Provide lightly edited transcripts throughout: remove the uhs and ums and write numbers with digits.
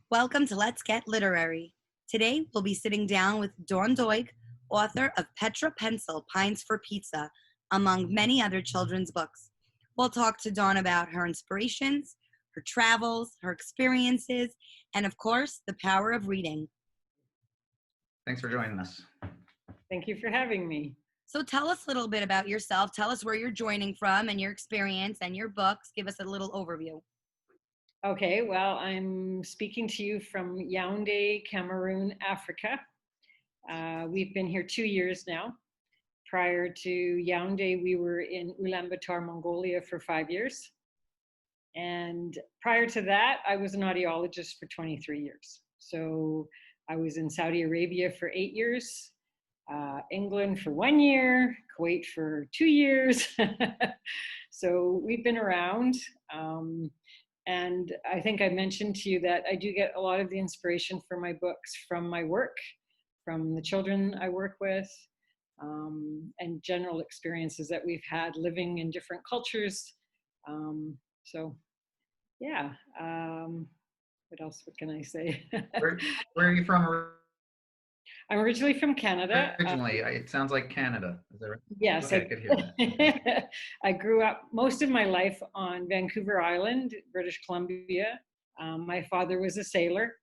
Welcome to Let's Get Literary. Today, we'll be sitting down with Dawn Doig, author of Petra Pencil Pines for Pizza, among many other children's books. We'll talk to Dawn about her inspirations, her travels, her experiences, and of course, the power of reading. Thanks for joining us. Thank you for having me. So tell us a little bit about yourself. Tell us where you're joining from and your experience and your books. Give us a little overview. Okay, well, I'm speaking to you from Yaoundé, Cameroon, Africa. We've been here 2 years now. Prior to Yaoundé, we were in Ulaanbaatar, Mongolia for 5 years. And prior to that, I was an audiologist for 23 years. So I was in Saudi Arabia for 8 years, England for 1 year, Kuwait for 2 years. So we've been around. And I think I mentioned to you that I do get a lot of the inspiration for my books from my work, from the children I work with, and general experiences that we've had living in different cultures. So, yeah. What else? What can I say? Where are you from? I'm originally from Canada. Originally, it sounds like Canada. Is that right? Yes. Okay, I could hear that. I grew up most of my life on Vancouver Island, British Columbia. My father was a sailor.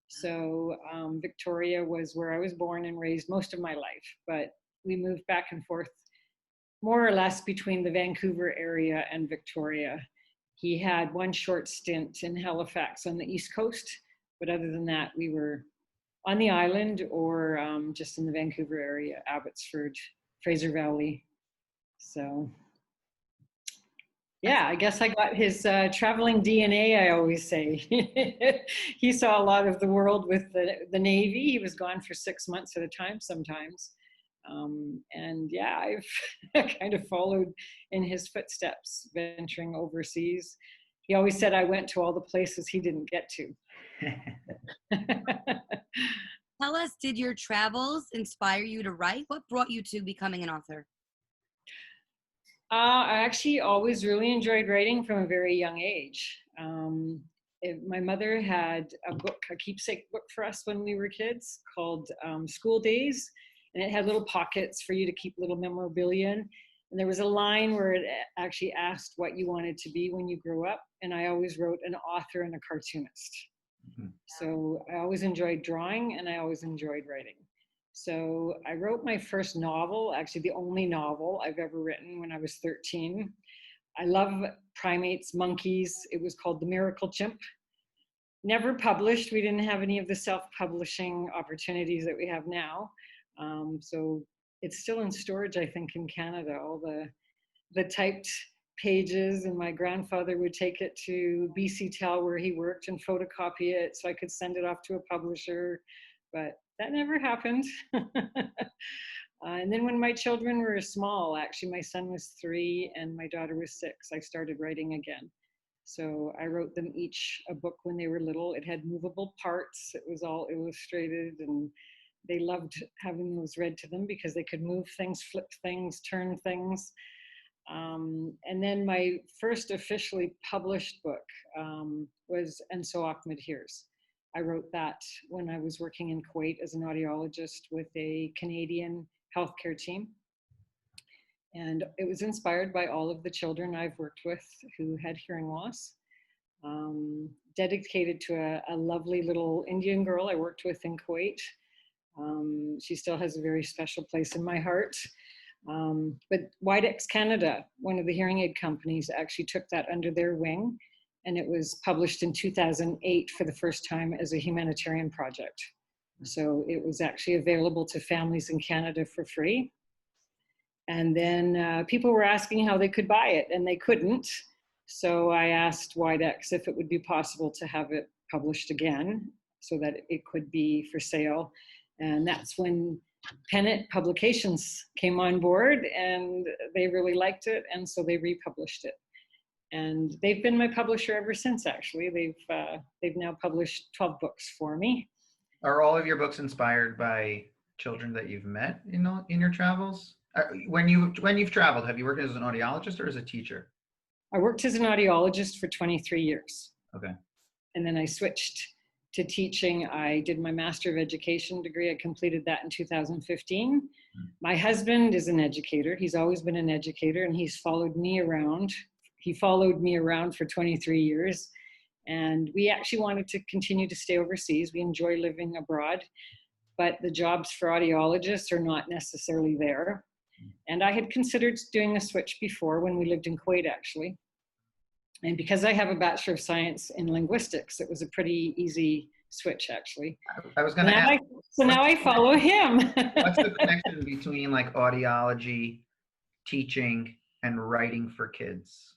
So Victoria was where I was born and raised most of my life. But we moved back and forth more or less between the Vancouver area and Victoria. He had one short stint in Halifax on the East Coast. But other than that, we were on the island or just in the Vancouver area, Abbotsford, Fraser Valley. So, yeah, I guess I got his traveling DNA, I always say. He saw a lot of the world with the Navy. He was gone for 6 months at a time sometimes. And yeah, I've kind of followed in his footsteps, venturing overseas. He always said I went to all the places he didn't get to. Tell us, did your travels inspire you to write? What brought you to becoming an author? I actually always really enjoyed writing from a very young age. My mother had a keepsake book for us when we were kids called School Days, and it had little pockets for you to keep little memorabilia in. And there was a line where it actually asked what you wanted to be when you grew up, and I always wrote an author and a cartoonist. Mm-hmm. So I always enjoyed drawing, and I always enjoyed writing. So I wrote my first novel, actually the only novel I've ever written, when I was 13. I love primates, monkeys. It was called The Miracle Chimp. Never published. We didn't have any of the self-publishing opportunities that we have now. So it's still in storage, I think, in Canada, all the typed pages, and my grandfather would take it to BC Tel where he worked and photocopy it so I could send it off to a publisher, but that never happened. And then when my children were small, actually my son was 3 and my daughter was 6, I started writing again. So I wrote them each a book when they were little. It had movable parts. It was all illustrated, and they loved having those read to them because they could move things, flip things, turn things. And then my first officially published book was And So Ahmed Hears. I wrote that when I was working in Kuwait as an audiologist with a Canadian healthcare team. And it was inspired by all of the children I've worked with who had hearing loss. Dedicated to a lovely little Indian girl I worked with in Kuwait. She still has a very special place in my heart. But Widex Canada, one of the hearing aid companies, actually took that under their wing, and it was published in 2008 for the first time as a humanitarian project. So it was actually available to families in Canada for free. And then people were asking how they could buy it, and they couldn't. So I asked Widex if it would be possible to have it published again so that it could be for sale. And that's when Pennant Publications came on board, and they really liked it, and so they republished it. And they've been my publisher ever since, actually. They've now published 12 books for me. Are all of your books inspired by children that you've met in your travels? When you've traveled, have you worked as an audiologist or as a teacher? I worked as an audiologist for 23 years. Okay. And then I switched to teaching, I did my Master of Education degree. I completed that in 2015. My husband is an educator. He's always been an educator, and he's followed me around. He followed me around for 23 years. And we actually wanted to continue to stay overseas. We enjoy living abroad, but the jobs for audiologists are not necessarily there. And I had considered doing a switch before when we lived in Kuwait, actually. And because I have a Bachelor of Science in Linguistics, it was a pretty easy switch, actually. I was going to ask. So now I follow him. What's the connection between like audiology, teaching, and writing for kids?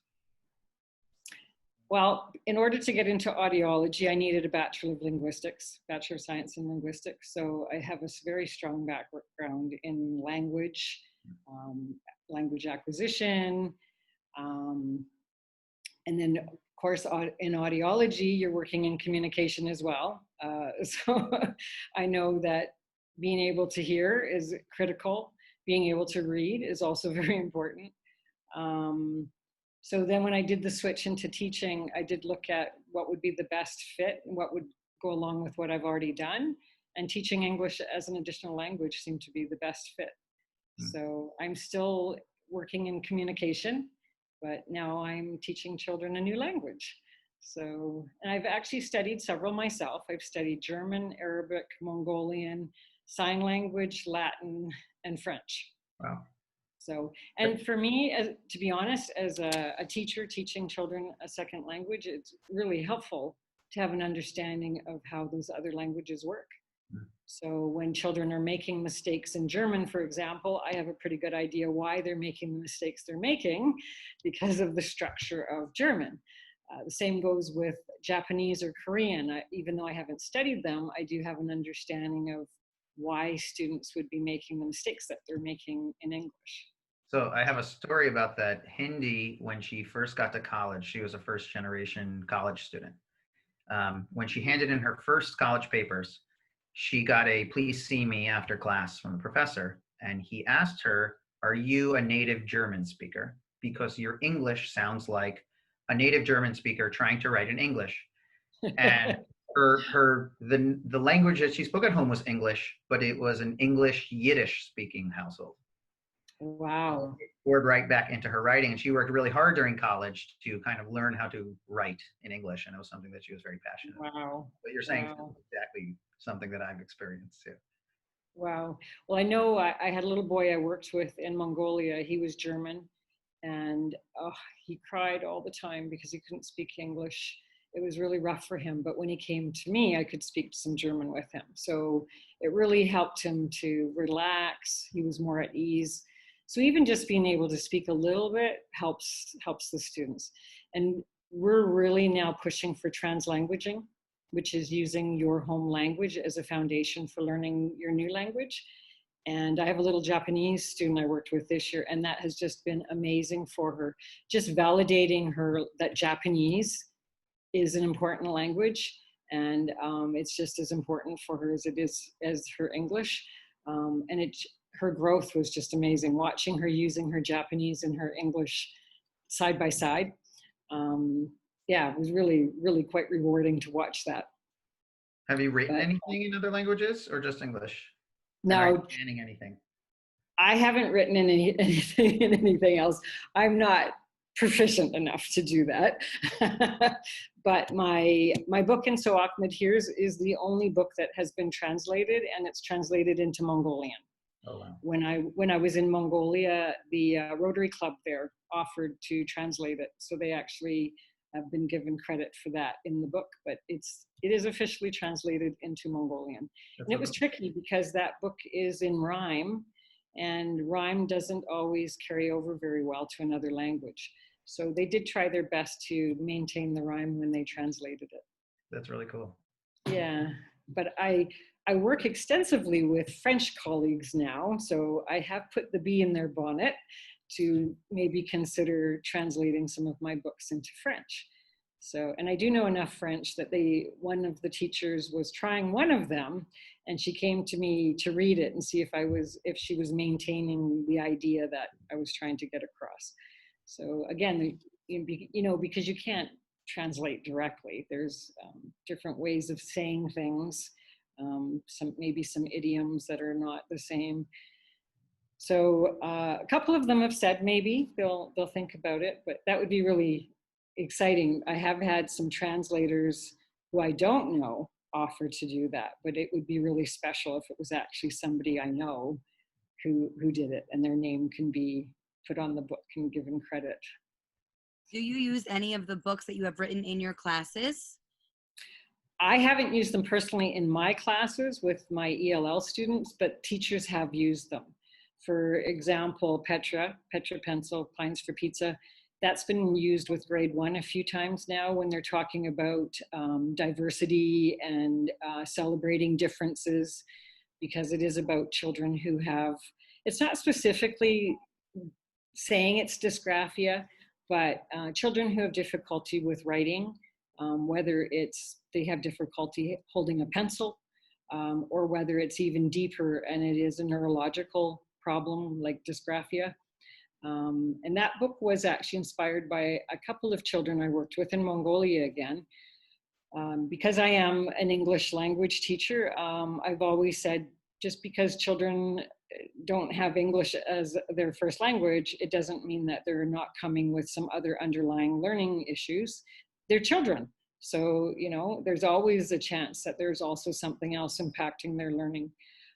Well, in order to get into audiology, I needed a Bachelor of Linguistics, Bachelor of Science in Linguistics. So I have a very strong background in language, language acquisition, and then, of course, in audiology, you're working in communication as well. So I know that being able to hear is critical. Being able to read is also very important. So then when I did the switch into teaching, I did look at what would be the best fit and what would go along with what I've already done. And teaching English as an additional language seemed to be the best fit. So I'm still working in communication, but now I'm teaching children a new language. So, and I've actually studied several myself. I've studied German, Arabic, Mongolian, sign language, Latin, and French. Wow. So, and for me, to be honest, as a teacher teaching children a second language, it's really helpful to have an understanding of how those other languages work. So when children are making mistakes in German, for example, I have a pretty good idea why they're making the mistakes they're making because of the structure of German. The same goes with Japanese or Korean. Even though I haven't studied them, I do have an understanding of why students would be making the mistakes that they're making in English. So I have a story about that. Hindi, when she first got to college, she was a first generation college student. When she handed in her first college papers, she got a "please see me" after class from the professor. And he asked her, "Are you a native German speaker? Because your English sounds like a native German speaker trying to write in English." And the language that she spoke at home was English, but it was an English Yiddish speaking household. Wow. It poured right back into her writing, and she worked really hard during college to kind of learn how to write in English, and it was something that she was very passionate about. Wow. What you're saying is exactly something that I've experienced too. Wow. Well, I know I had a little boy I worked with in Mongolia. He was German, and he cried all the time because he couldn't speak English. It was really rough for him. But when he came to me, I could speak some German with him. So it really helped him to relax. He was more at ease. So even just being able to speak a little bit helps the students. And we're really now pushing for translanguaging, which is using your home language as a foundation for learning your new language. And I have a little Japanese student I worked with this year, and that has just been amazing for her. Just validating her that Japanese is an important language, and it's just as important for her as it is as her English. And her growth was just amazing, watching her using her Japanese and her English side by side. Yeah, it was really, really quite rewarding to watch that. Have you written anything in other languages or just English? No. Planning anything? I haven't written in anything in anything else. I'm not proficient enough to do that. But my book in So Ahmed Hears is the only book that has been translated, and it's translated into Mongolian. Oh, wow. When I was in Mongolia, the Rotary Club there offered to translate it. So they actually have been given credit for that in the book, but it is officially translated into Mongolian. And it was tricky because that book is in rhyme, and rhyme doesn't always carry over very well to another language. So they did try their best to maintain the rhyme when they translated it. That's really cool. Yeah, but I work extensively with French colleagues now, so I have put the bee in their bonnet to maybe consider translating some of my books into French. So, and I do know enough French that one of the teachers was trying one of them, and she came to me to read it and see if she was maintaining the idea that I was trying to get across. So again, because you can't translate directly. There's different ways of saying things, maybe some idioms that are not the same. So a couple of them have said maybe they'll think about it, but that would be really exciting. I have had some translators who I don't know offer to do that, but it would be really special if it was actually somebody I know who did it, and their name can be put on the book and given credit. Do you use any of the books that you have written in your classes? I haven't used them personally in my classes with my ELL students, but teachers have used them. For example, Petra Pencil Pines for Pizza, that's been used with grade 1 a few times now when they're talking about diversity and celebrating differences, because it is about children who have, it's not specifically saying it's dysgraphia, but children who have difficulty with writing, whether it's they have difficulty holding a pencil, or whether it's even deeper and it is a neurological problem like dysgraphia. And that book was actually inspired by a couple of children I worked with in Mongolia again. Because I am an English language teacher, I've always said just because children don't have English as their first language, it doesn't mean that they're not coming with some other underlying learning issues. They're children. So, you know, there's always a chance that there's also something else impacting their learning.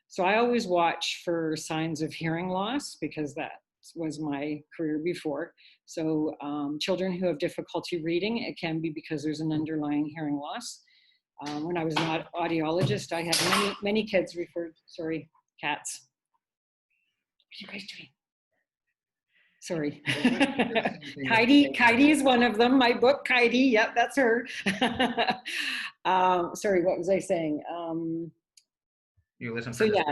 So I always watch for signs of hearing loss because that was my career before. So children who have difficulty reading, it can be because there's an underlying hearing loss. When I was an audiologist, I had many kids referred, sorry, cats. What are you guys doing? Sorry. Kaidi is one of them. My book, Kaidi, yep, that's her. Sorry, what was I saying? You listen so yeah,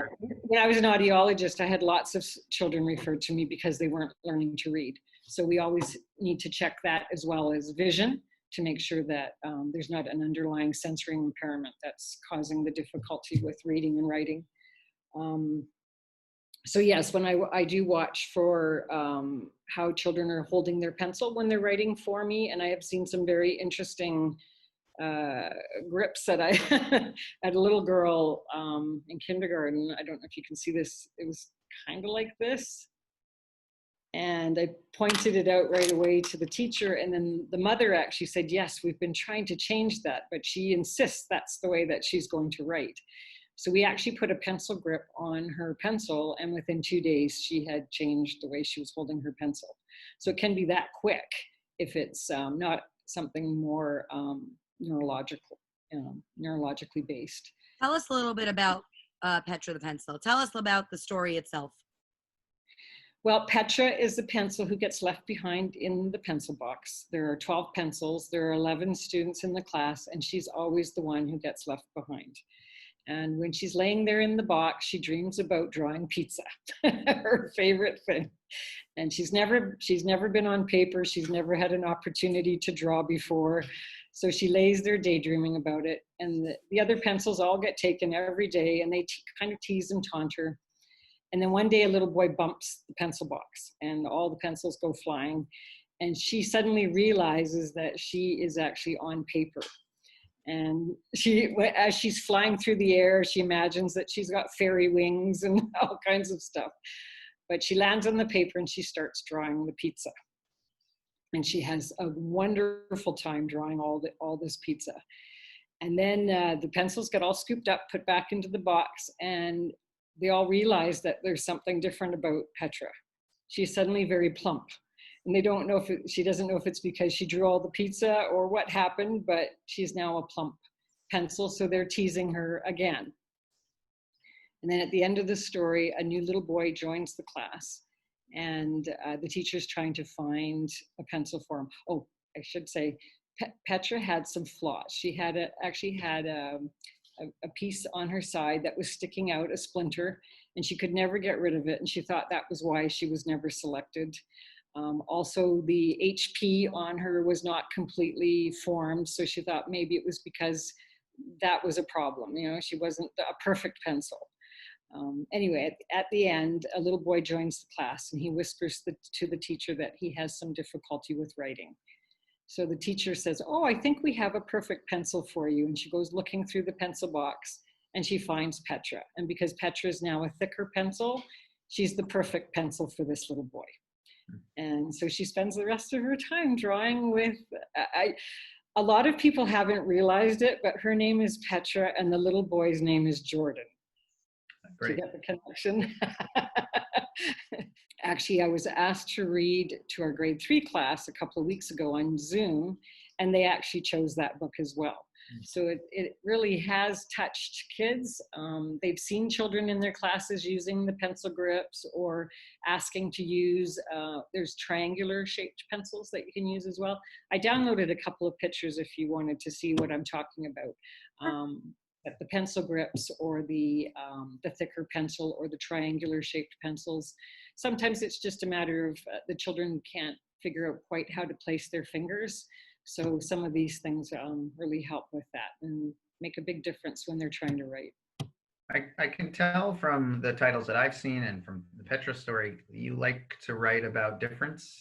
when I was an audiologist, I had lots of children referred to me because they weren't learning to read. So we always need to check that as well as vision to make sure that there's not an underlying sensory impairment that's causing the difficulty with reading and writing. So yes, when I do watch for how children are holding their pencil when they're writing for me, and I have seen some very interesting grips that I had a little girl in kindergarten. I don't know if you can see this. It was kind of like this. And I pointed it out right away to the teacher. And then the mother actually said, yes, we've been trying to change that, but she insists that's the way that she's going to write. So we actually put a pencil grip on her pencil, and within 2 days, she had changed the way she was holding her pencil. So it can be that quick if it's not something more neurologically based. Tell us a little bit about Petra the Pencil. Tell us about the story itself. Well, Petra is the pencil who gets left behind in the pencil box. There are 12 pencils. There are 11 students in the class, and she's always the one who gets left behind. And when she's laying there in the box, she dreams about drawing pizza, her favorite thing. And she's never been on paper. She's never had an opportunity to draw before. So she lays there daydreaming about it. And the other pencils all get taken every day, and they kind of tease and taunt her. And then one day a little boy bumps the pencil box and all the pencils go flying. And she suddenly realizes that she is actually on paper. And as she's flying through the air, she imagines that she's got fairy wings and all kinds of stuff. But she lands on the paper and she starts drawing the pizza. And she has a wonderful time drawing all this pizza. And then the pencils get all scooped up, put back into the box, and they all realize that there's something different about Petra. She's suddenly very plump. And they don't know she doesn't know if it's because she drew all the pizza or what happened, but she's now a plump pencil, so they're teasing her again. And then at the end of the story, a new little boy joins the class, and the teacher's trying to find a pencil for him. Oh, I should say, Petra had some flaws. She actually had a piece on her side that was sticking out, a splinter, and she could never get rid of it, and she thought that was why she was never selected. Also, the HP on her was not completely formed, so she thought maybe it was because that was a problem. You know, she wasn't a perfect pencil. Anyway, at the end, a little boy joins the class, and he whispers to the teacher that he has some difficulty with writing. So the teacher says, oh, I think we have a perfect pencil for you. And she goes looking through the pencil box and she finds Petra. And because Petra is now a thicker pencil, she's the perfect pencil for this little boy. And so she spends the rest of her time drawing with, a lot of people haven't realized it, but her name is Petra and the little boy's name is Jordan. Great. To get the connection. Actually, I was asked to read to our grade 3 class a couple of weeks ago on Zoom, and they actually chose that book as well. So it really has touched kids. They've seen children in their classes using the pencil grips or asking to use, there's triangular shaped pencils that you can use as well. I downloaded a couple of pictures if you wanted to see what I'm talking about. The pencil grips or the thicker pencil or the triangular shaped pencils. Sometimes it's just a matter of the children can't figure out quite how to place their fingers. So some of these things really help with that and make a big difference when they're trying to write. I can tell from the titles that I've seen and from the Petra story, you like to write about difference,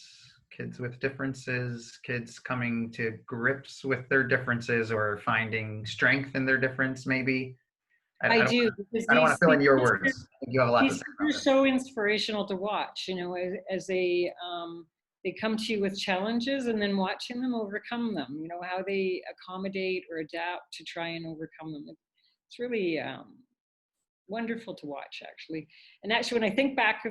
kids with differences, kids coming to grips with their differences or finding strength in their difference, maybe. I do. I don't want to fill in your words. You have a lot to say about They're that. so inspirational to watch, you know, as they come to you with challenges and then watching them overcome them, you know, how they accommodate or adapt to try and overcome them. It's really wonderful to watch, actually. And actually, when I think back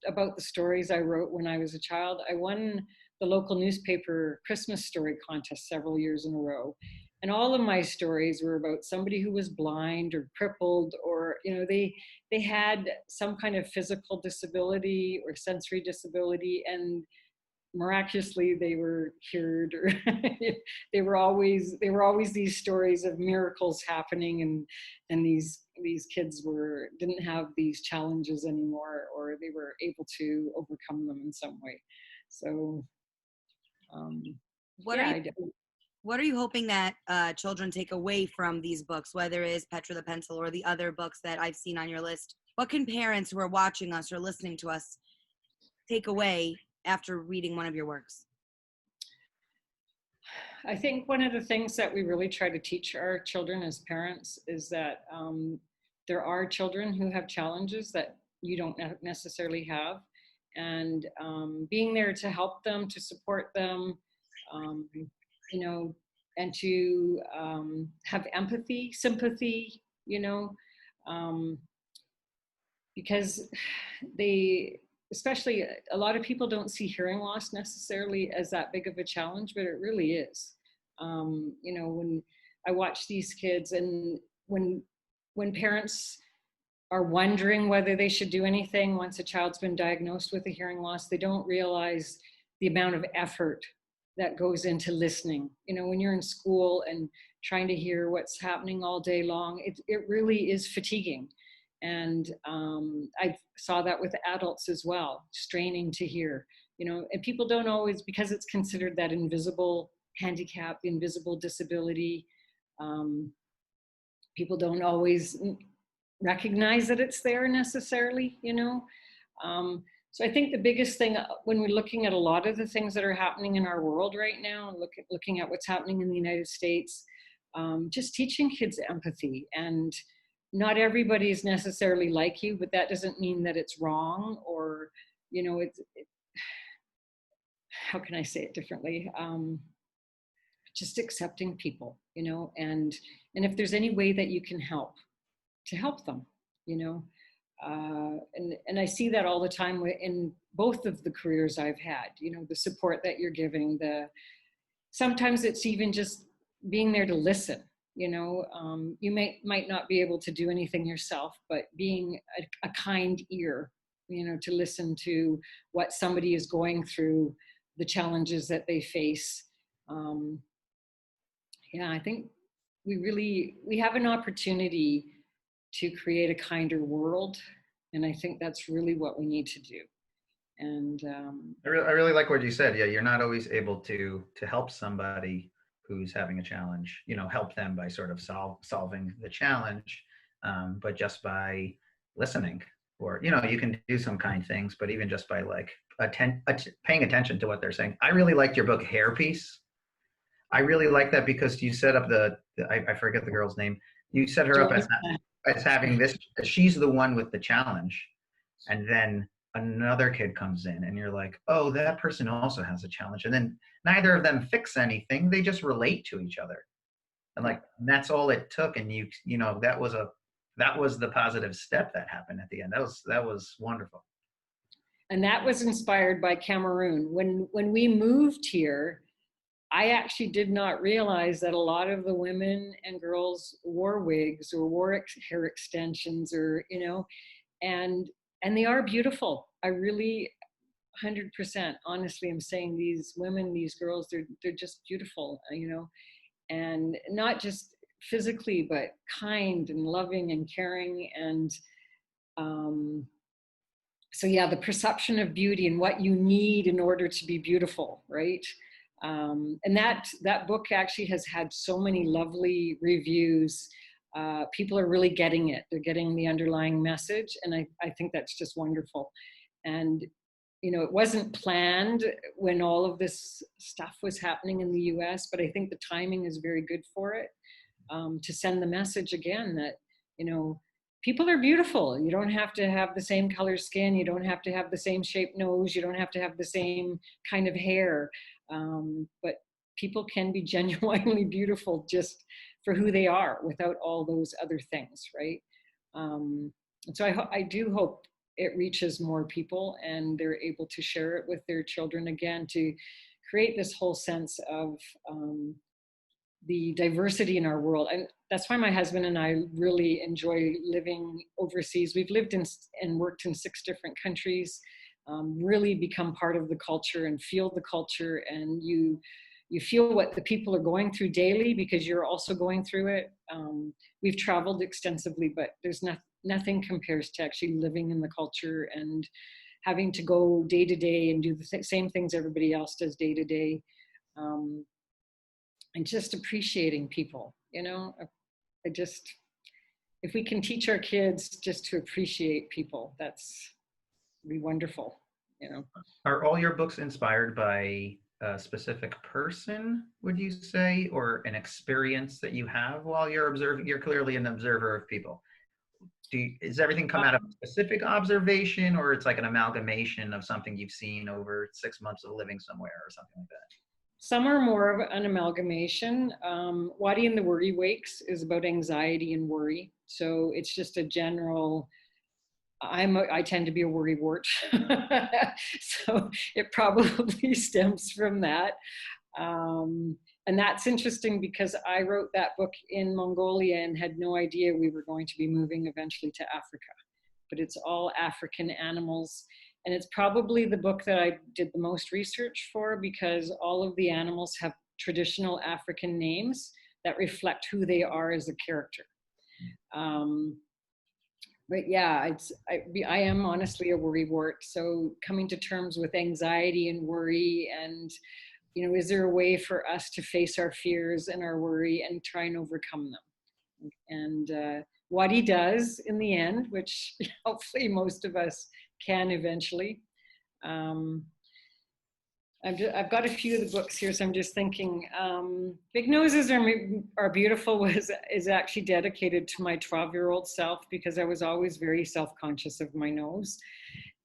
about the stories I wrote when I was a child, I won the local newspaper Christmas story contest several years in a row. And all of my stories were about somebody who was blind or crippled, or, you know, they had some kind of physical disability or sensory disability, and miraculously they were cured, or they were always these stories of miracles happening, and these kids didn't have these challenges anymore, or they were able to overcome them in some way. So what are you hoping that children take away from these books, whether it is Petra the Pencil or the other books that I've seen on your list? What can parents who are watching us or listening to us take away after reading one of your works? I think one of the things that we really try to teach our children as parents is that there are children who have challenges that you don't necessarily have, and being there to help them, to support them, you know, and to have empathy, sympathy, you know, because especially a lot of people don't see hearing loss necessarily as that big of a challenge, but it really is. You know, when I watch these kids, and when parents are wondering whether they should do anything once a child's been diagnosed with a hearing loss, they don't realize the amount of effort that goes into listening. You know, when you're in school and trying to hear what's happening all day long, it really is fatiguing. And I saw that with adults as well, straining to hear, you know, and people don't always, because it's considered that invisible handicap, invisible disability, people don't always recognize that it's there necessarily, you know. So I think the biggest thing when we're looking at a lot of the things that are happening in our world right now, looking at what's happening in the United States, just teaching kids empathy. And not everybody is necessarily like you, but that doesn't mean that it's wrong, or, you know, how can I say it differently? Just accepting people, you know, and if there's any way that you can help, to help them, you know. And I see that all the time in both of the careers I've had, you know, the support that you're giving, sometimes it's even just being there to listen. You know, you might not be able to do anything yourself, but being a kind ear, you know, to listen to what somebody is going through, the challenges that they face. Yeah, I think we have an opportunity to create a kinder world, and I think that's really what we need to do. And I really like what you said. Yeah, you're not always able to help somebody who's having a challenge, you know, help them by sort of solving the challenge, but just by listening, or, you know, you can do some kind things, but even just by like paying attention to what they're saying. I really liked your book Hairpiece. I really like that because you set up I forget the girl's name. You set her up as having this. She's the one with the challenge, and then another kid comes in, and you're like, oh, that person also has a challenge, and then neither of them fix anything. They just relate to each other, and like that's all it took. And you know that was the positive step that happened at the end. That was wonderful. And that was inspired by Cameroon. When we moved here, I actually did not realize that a lot of the women and girls wore wigs or wore hair extensions, or and they are beautiful. I really 100% honestly am saying these women, these girls, they're just beautiful, and not just physically, but kind and loving and caring. And so yeah, the perception of beauty and what you need in order to be beautiful, right? And that book actually has had so many lovely reviews. People are really getting it. They're getting the underlying message, and I think that's just wonderful. And it wasn't planned when all of this stuff was happening in the US, but I think the timing is very good for it, to send the message again that people are beautiful. You don't have to have the same color skin. You don't have to have the same shaped nose. You don't have to have the same kind of hair. But people can be genuinely beautiful just for who they are, without all those other things, right? And so I do hope it reaches more people and they're able to share it with their children again, to create this whole sense of the diversity in our world. And that's why my husband and I really enjoy living overseas. We've lived in and worked in 6 different countries, really become part of the culture and feel the culture, and you feel what the people are going through daily because you're also going through it. We've traveled extensively, but there's nothing compares to actually living in the culture and having to go day to day and do the same things everybody else does day to day. And just appreciating people, if we can teach our kids just to appreciate people, that's be wonderful, Are all your books inspired by a specific person, would you say, or an experience that you have while you're observing? You're clearly an observer of people. Does everything come out of a specific observation, or it's like an amalgamation of something you've seen over 6 months of living somewhere or something like that? Some are more of an amalgamation. Wadi and the Worry Wakes is about anxiety and worry. So it's just a general, I tend to be a worrywart. So it probably stems from that. And that's interesting because I wrote that book in Mongolia and had no idea we were going to be moving eventually to Africa. But it's all African animals. And it's probably the book that I did the most research for, because all of the animals have traditional African names that reflect who they are as a character. But yeah, I am honestly a worrywart. So coming to terms with anxiety and worry, and is there a way for us to face our fears and our worry and try and overcome them? And what he does in the end, which hopefully most of us can eventually. I've got a few of the books here, so I'm just thinking. Big Noses Are Beautiful is actually dedicated to my 12-year-old self, because I was always very self-conscious of my nose.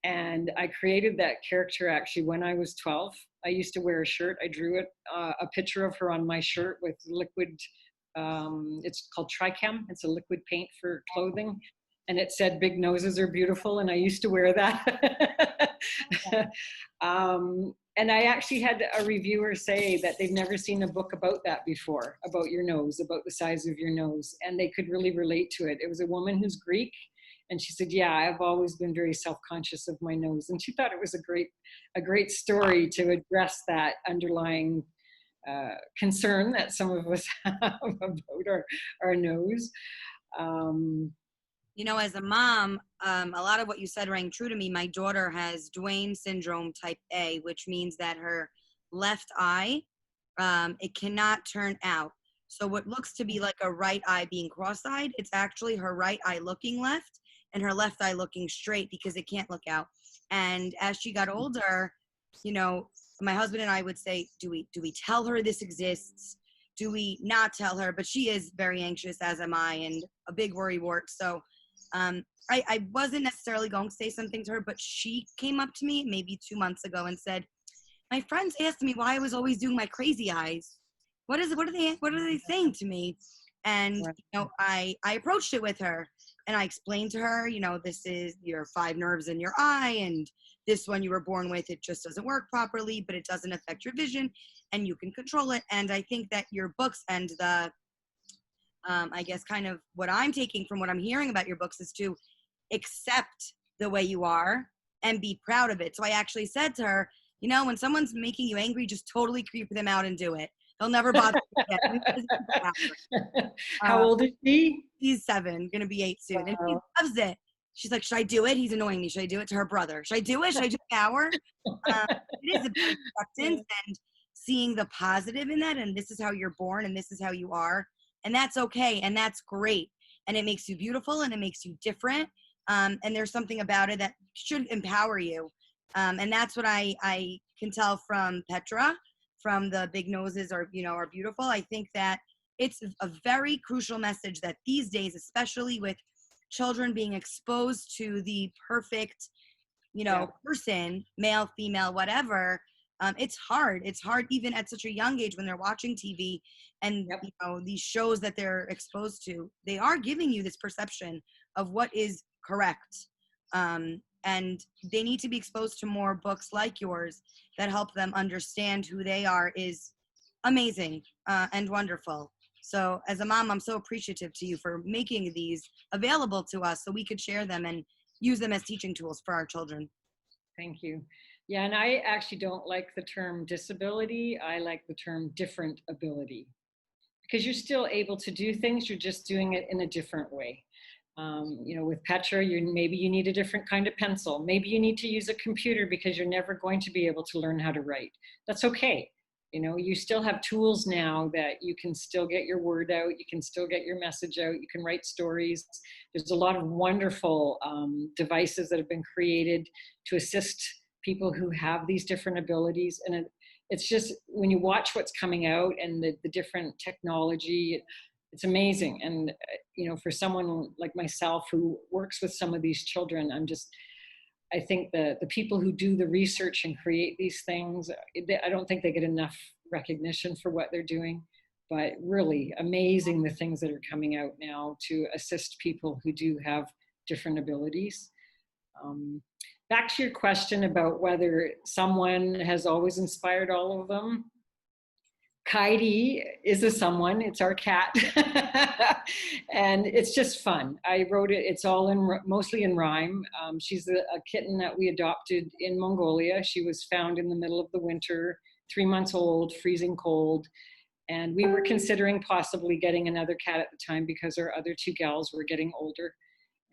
And I created that character actually when I was 12. I used to wear a shirt. I drew a picture of her on my shirt with liquid, it's called Trichem. It's a liquid paint for clothing. And it said, "Big noses are beautiful." And I used to wear that. And I actually had a reviewer say that they've never seen a book about that before, about your nose, about the size of your nose. And they could really relate to it. It was a woman who's Greek. And she said, "Yeah, I've always been very self-conscious of my nose." And she thought it was a great story to address that underlying concern that some of us have about our nose. As a mom, a lot of what you said rang true to me. My daughter has Duane syndrome type A, which means that her left eye, it cannot turn out. So what looks to be like a right eye being cross-eyed, it's actually her right eye looking left and her left eye looking straight because it can't look out. And as she got older, my husband and I would say, do we tell her this exists? Do we not tell her? But she is very anxious, as am I, and a big worrywart. So I wasn't necessarily going to say something to her, but she came up to me maybe 2 months ago and said, my friends asked me why I was always doing my crazy eyes. What are they saying to me? And I approached it with her, and I explained to her, this is your 5 nerves in your eye, and this one you were born with, it just doesn't work properly, but it doesn't affect your vision, and you can control it. And I think that your books and the I guess kind of what I'm taking from what I'm hearing about your books is to accept the way you are and be proud of it. So I actually said to her, when someone's making you angry, just totally creep them out and do it. They'll never bother you again. How old is he? He's 7, gonna be 8 soon. Wow. And he loves it. She's like, should I do it? He's annoying me. Should I do it? To her brother. Should I do it? Should I do an hour? It is a big acceptance and seeing the positive in that. And this is how you're born and this is how you are. And that's okay. And that's great. And it makes you beautiful and it makes you different. And there's something about it that should empower you. And that's what I can tell from Petra, from the big noses are beautiful. I think that it's a very crucial message that these days, especially with children being exposed to the perfect, person, male, female, whatever, it's hard. It's hard even at such a young age when they're watching TV and, these shows that they're exposed to, they are giving you this perception of what is correct. And they need to be exposed to more books like yours that help them understand who they are is amazing and wonderful. So as a mom, I'm so appreciative to you for making these available to us so we could share them and use them as teaching tools for our children. Thank you. Yeah, and I actually don't like the term disability. I like the term different ability, because you're still able to do things, you're just doing it in a different way. With Petra, maybe you need a different kind of pencil. Maybe you need to use a computer because you're never going to be able to learn how to write. That's okay. You still have tools now that you can still get your word out. You can still get your message out. You can write stories. There's a lot of wonderful devices that have been created to assist people who have these different abilities. And it's just, when you watch what's coming out and the different technology, it's amazing. And, for someone like myself who works with some of these children, I think the people who do the research and create these things, I don't think they get enough recognition for what they're doing, but really amazing the things that are coming out now to assist people who do have different abilities. Back to your question about whether someone has always inspired all of them. Kaidi is a someone, it's our cat. And it's just fun. I wrote it, it's all mostly in rhyme. She's a kitten that we adopted in Mongolia. She was found in the middle of the winter, 3 months old, freezing cold. And we were considering possibly getting another cat at the time because our other 2 gals were getting older.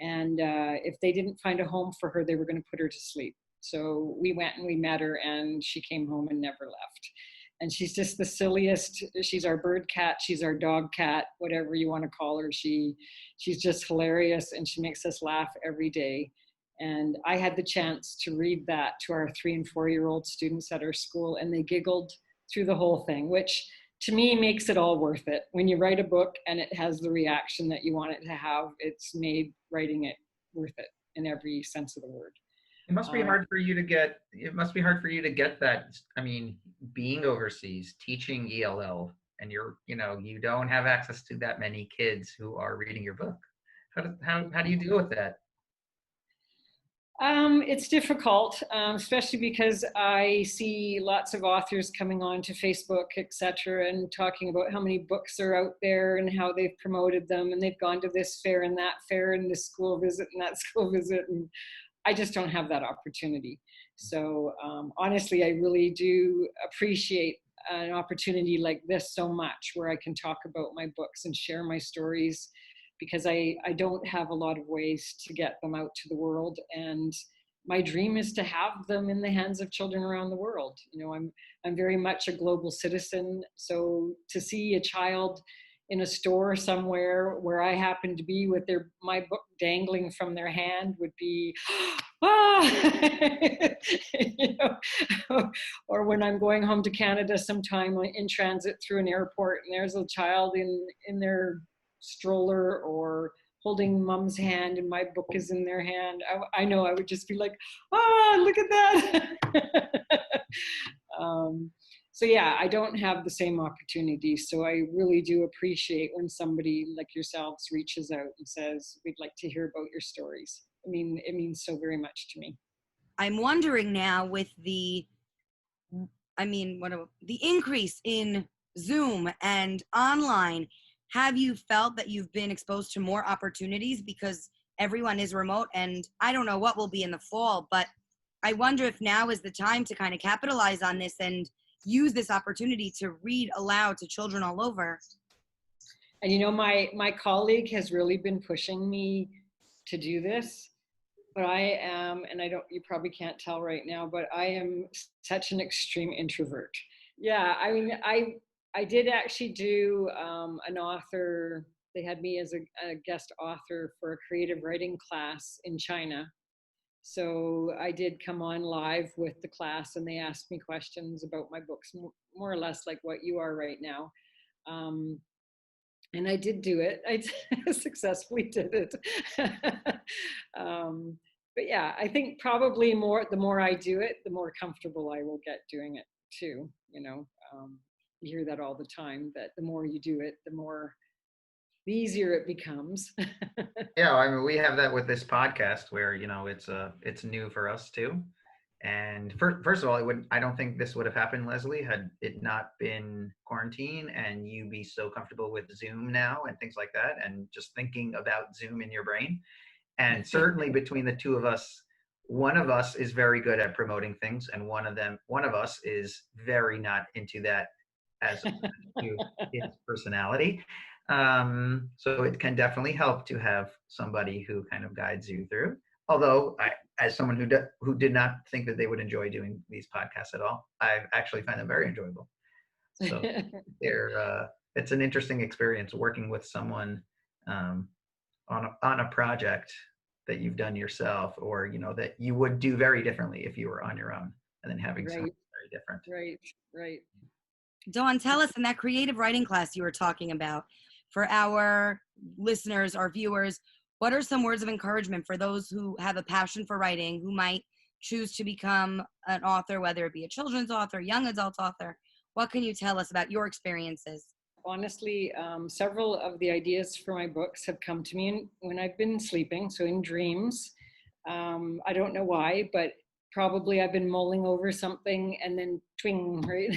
And if they didn't find a home for her, they were going to put her to sleep. So we went and we met her and she came home and never left. And she's just the silliest. She's our bird cat. She's our dog cat, whatever you want to call her. She's just hilarious and she makes us laugh every day. And I had the chance to read that to our 3 and 4-year-old students at our school, and they giggled through the whole thing, which to me makes it all worth it. When you write a book and it has the reaction that you want it to have, it's made writing it worth it in every sense of the word. It must be hard for you to get, that. I mean, being overseas, teaching ELL, and you don't have access to that many kids who are reading your book. How do you deal with that? It's difficult, especially because I see lots of authors coming on to Facebook, etc., and talking about how many books are out there and how they've promoted them and they've gone to this fair and that fair and this school visit and that school visit, and I just don't have that opportunity. So honestly, I really do appreciate an opportunity like this so much, where I can talk about my books and share my stories, because I don't have a lot of ways to get them out to the world. And my dream is to have them in the hands of children around the world. I'm very much a global citizen. So to see a child in a store somewhere where I happen to be with my book dangling from their hand would be, you know, or when I'm going home to Canada sometime in transit through an airport and there's a child in their stroller or holding mom's hand and my book is in their hand, I know I would just be like, look at that. So yeah, I don't have the same opportunities. So I really do appreciate when somebody like yourselves reaches out and says, we'd like to hear about your stories. I mean, it means so very much to me. I'm wondering now with the increase in Zoom and online, have you felt that you've been exposed to more opportunities because everyone is remote? And I don't know what will be in the fall, but I wonder if now is the time to kind of capitalize on this and use this opportunity to read aloud to children all over. And you know, my colleague has really been pushing me to do this, but I am, and you probably can't tell right now, but I am such an extreme introvert. Yeah, I mean, I did actually do an author, they had me as a guest author for a creative writing class in China. So I did come on live with the class and they asked me questions about my books, more or less like what you are right now. And I did do it. I successfully did it. But yeah, I think probably the more I do it, the more comfortable I will get doing it too. You know, you hear that all the time, that the more you do it, the easier it becomes. Yeah, I mean, we have that with this podcast where, you know, it's new for us too. And first of all, I don't think this would have happened, Leslie, had it not been quarantine and you be so comfortable with Zoom now and things like that, and just thinking about Zoom in your brain. And certainly between the two of us, one of us is very good at promoting things, and one of us is very not into that as to his personality. So it can definitely help to have somebody who kind of guides you through. Although as someone who did not think that they would enjoy doing these podcasts at all, I actually find them very enjoyable. So it's an interesting experience working with someone on a project that you've done yourself, or you know that you would do very differently if you were on your own, and then having something very different. Right. Dawn, tell us, in that creative writing class you were talking about, for our listeners, our viewers, what are some words of encouragement for those who have a passion for writing, who might choose to become an author, whether it be a children's author, young adult author? What can you tell us about your experiences? Honestly, several of the ideas for my books have come to me when I've been sleeping, so in dreams. I don't know why, but probably I've been mulling over something and then twing, right?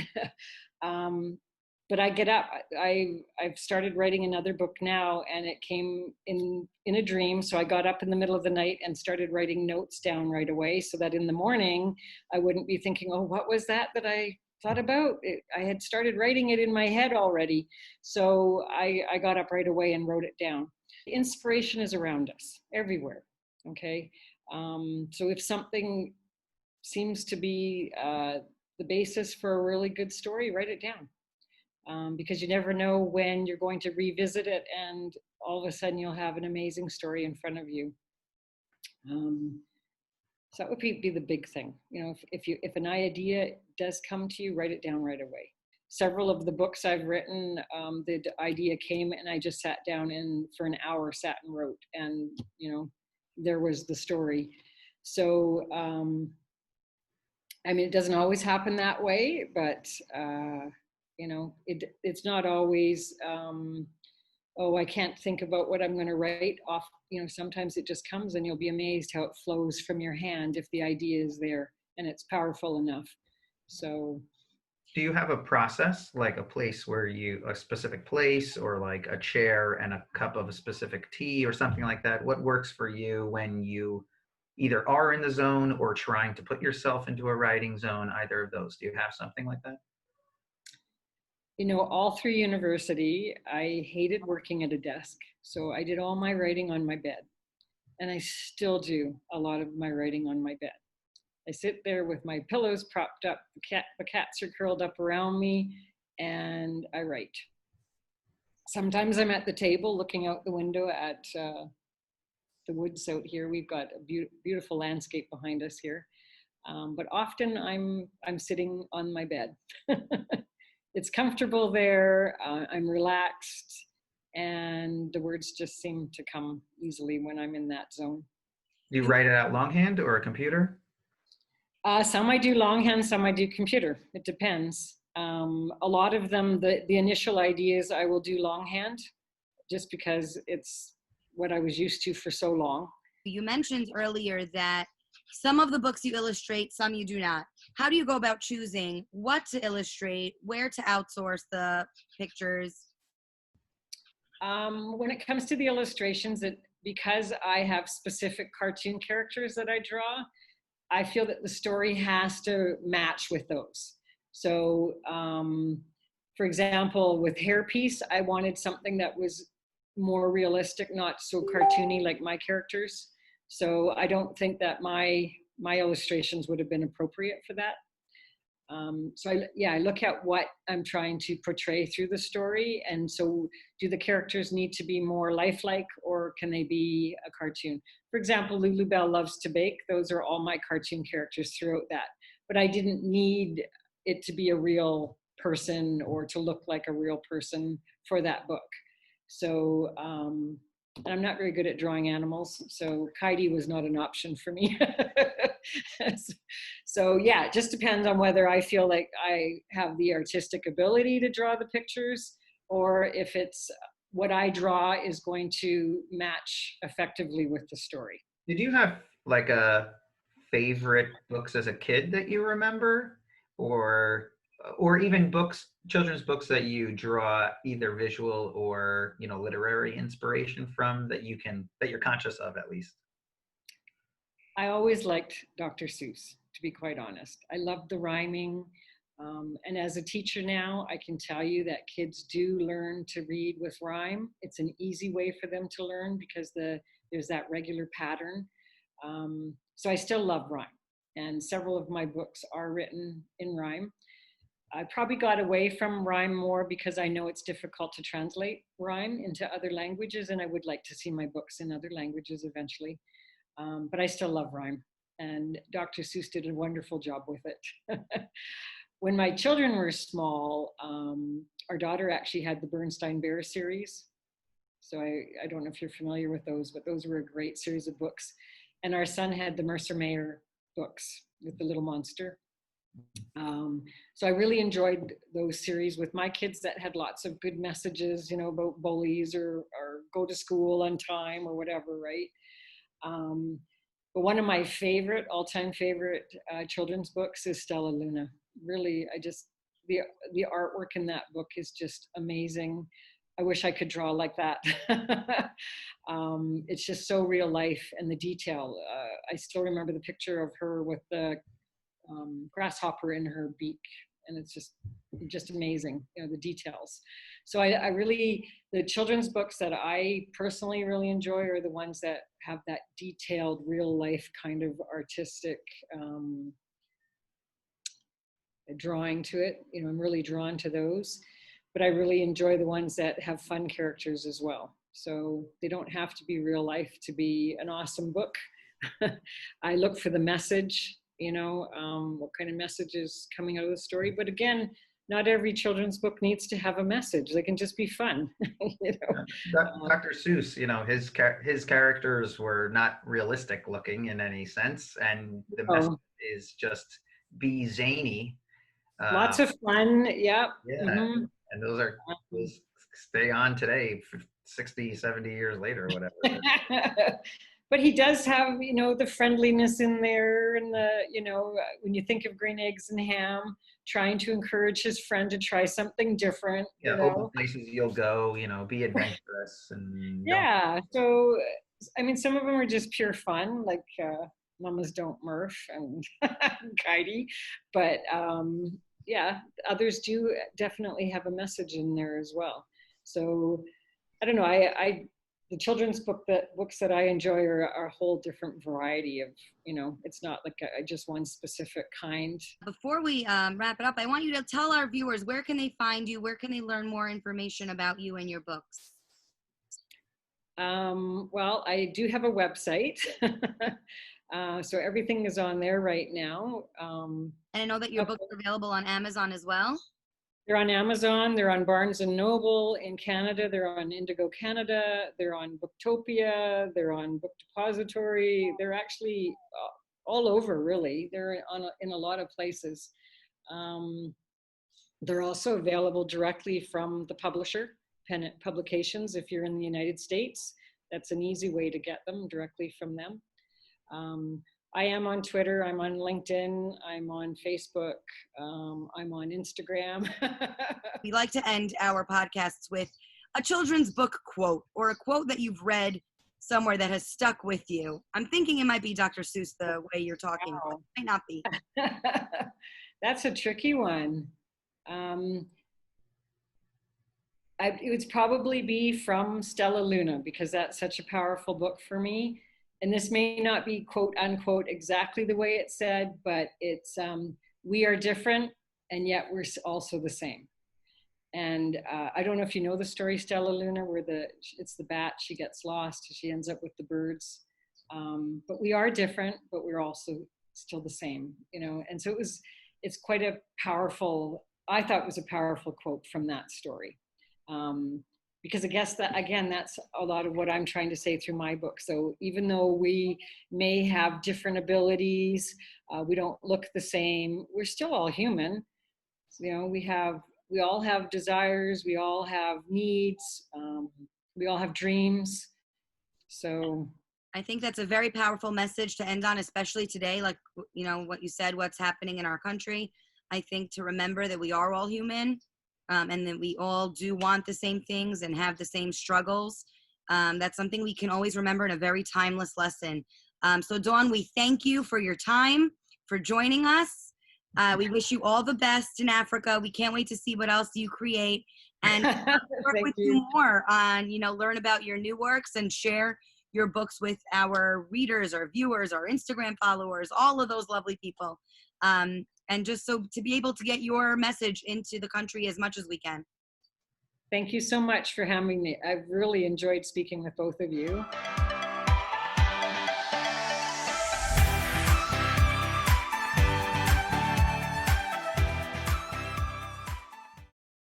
But I get up. I've started writing another book now, and it came in a dream. So I got up in the middle of the night and started writing notes down right away, so that in the morning I wouldn't be thinking, oh, what was that I thought about? I had started writing it in my head already. So I got up right away and wrote it down. Inspiration is around us everywhere. Okay. So if something seems to be the basis for a really good story, write it down. Because you never know when you're going to revisit it, and all of a sudden you'll have an amazing story in front of you. So that would be the big thing. You know, if an idea does come to you, write it down right away. Several of the books I've written, the idea came and I just sat down and for an hour sat and wrote, and you know, there was the story. So I mean, it doesn't always happen that way, but you know, it's not always, oh, I can't think about what I'm going to write off. You know, sometimes it just comes and you'll be amazed how it flows from your hand if the idea is there and it's powerful enough. So. Do you have a process, like a specific place, or like a chair and a cup of a specific tea or something like that? What works for you when you either are in the zone or trying to put yourself into a writing zone, either of those? Do you have something like that? You know, all through university, I hated working at a desk. So I did all my writing on my bed. And I still do a lot of my writing on my bed. I sit there with my pillows propped up, the cats are curled up around me, and I write. Sometimes I'm at the table looking out the window at the woods out here. We've got a beautiful landscape behind us here. But often I'm sitting on my bed. It's comfortable there. I'm relaxed, and the words just seem to come easily when I'm in that zone. Do you write it out longhand or a computer? Some I do longhand, some I do computer. It depends. A lot of them, the initial ideas I will do longhand, just because it's what I was used to for so long. You mentioned earlier that some of the books you illustrate, some you do not. How do you go about choosing what to illustrate, where to outsource the pictures? When it comes to the illustrations, because I have specific cartoon characters that I draw, I feel that the story has to match with those. So, for example, with Hairpiece, I wanted something that was more realistic, not so cartoony like my characters. So I don't think that my illustrations would have been appropriate for that. So I look at what I'm trying to portray through the story. And so do the characters need to be more lifelike, or can they be a cartoon? For example, Lulu Bell Loves to Bake. Those are all my cartoon characters throughout that. But I didn't need it to be a real person or to look like a real person for that book. So, and I'm not very good at drawing animals, so Kaidi was not an option for me. So yeah, it just depends on whether I feel like I have the artistic ability to draw the pictures, or if it's what I draw is going to match effectively with the story. Did you have like a favorite books as a kid that you remember, or even books, children's books that you draw either visual or, you know, literary inspiration from that you're conscious of at least? I always liked Dr. Seuss, to be quite honest. I loved the rhyming. And as a teacher now, I can tell you that kids do learn to read with rhyme. It's an easy way for them to learn because there's that regular pattern. So I still love rhyme. And several of my books are written in rhyme. I probably got away from rhyme more because I know it's difficult to translate rhyme into other languages, and I would like to see my books in other languages eventually. But I still love rhyme, and Dr. Seuss did a wonderful job with it. When my children were small, our daughter actually had the Bernstein Bear series. So I don't know if you're familiar with those, but those were a great series of books. And our son had the Mercer Mayer books with the little monster. So I really enjoyed those series with my kids that had lots of good messages, you know, about bullies or go to school on time or whatever, right? But one of my all-time favorite children's books is Stella Luna. Really, the artwork in that book is just amazing. I wish I could draw like that. It's just so real life, and the detail. I still remember the picture of her with the grasshopper in her beak, and it's just amazing, you know, the details. So I really, the children's books that I personally really enjoy are the ones that have that detailed real life kind of artistic drawing to it. You know, I'm really drawn to those, but I really enjoy the ones that have fun characters as well. So they don't have to be real life to be an awesome book. I look for the message, you know, what kind of message is coming out of the story. But again, not every children's book needs to have a message. They can just be fun. You know? Dr. Seuss, you know, his characters were not realistic looking in any sense, and the message is just be zany. Lots of fun. Yep. Yeah. Mm-hmm. And those stay on today, 60, 70 years later, or whatever. But he does have, you know, the friendliness in there, and the, you know, when you think of Green Eggs and Ham, trying to encourage his friend to try something different. Yeah, you know? open places you'll go, you know, be adventurous. And yeah. So, I mean, some of them are just pure fun, like Mamas Don't Murph and Kaidi. But yeah, others do definitely have a message in there as well. So, I don't know, the children's books that I enjoy are a whole different variety of, you know, it's not like just one specific kind. Before we wrap it up, I want you to tell our viewers, where can they find you? Where can they learn more information about you and your books? Well, I do have a website. So everything is on there right now. And I know that your books are available on Amazon as well. They're on Amazon, they're on Barnes and Noble in Canada, they're on Indigo Canada, they're on Booktopia, they're on Book Depository. They're actually all over, really. They're in a lot of places. They're also available directly from the publisher, Pennant Publications, if you're in the United States. That's an easy way to get them directly from them. I am on Twitter, I'm on LinkedIn, I'm on Facebook, I'm on Instagram. We like to end our podcasts with a children's book quote, or a quote that you've read somewhere that has stuck with you. I'm thinking it might be Dr. Seuss the way you're talking, but it might not be. That's a tricky one. It would probably be from Stella Luna, because that's such a powerful book for me. And this may not be quote unquote exactly the way it's said, but it's we are different and yet we're also the same. And I don't know if you know the story Stella Luna, where it's the bat, she gets lost, she ends up with the birds. But we are different, but we're also still the same, you know. And so it's quite a powerful, I thought it was a powerful quote from that story. Because I guess that, again, that's a lot of what I'm trying to say through my book. So even though we may have different abilities, we don't look the same, we're still all human. You know, we all have desires, we all have needs, we all have dreams. So I think that's a very powerful message to end on, especially today, like, you know, what you said, what's happening in our country. I think to remember that we are all human. And that we all do want the same things and have the same struggles. That's something we can always remember, in a very timeless lesson. So Dawn, we thank you for your time, for joining us. We wish you all the best in Africa. We can't wait to see what else you create, and work with you more on, you know, learn about your new works and share your books with our readers, our viewers, our Instagram followers, all of those lovely people. And just so to be able to get your message into the country as much as we can. Thank you so much for having me. I've really enjoyed speaking with both of you.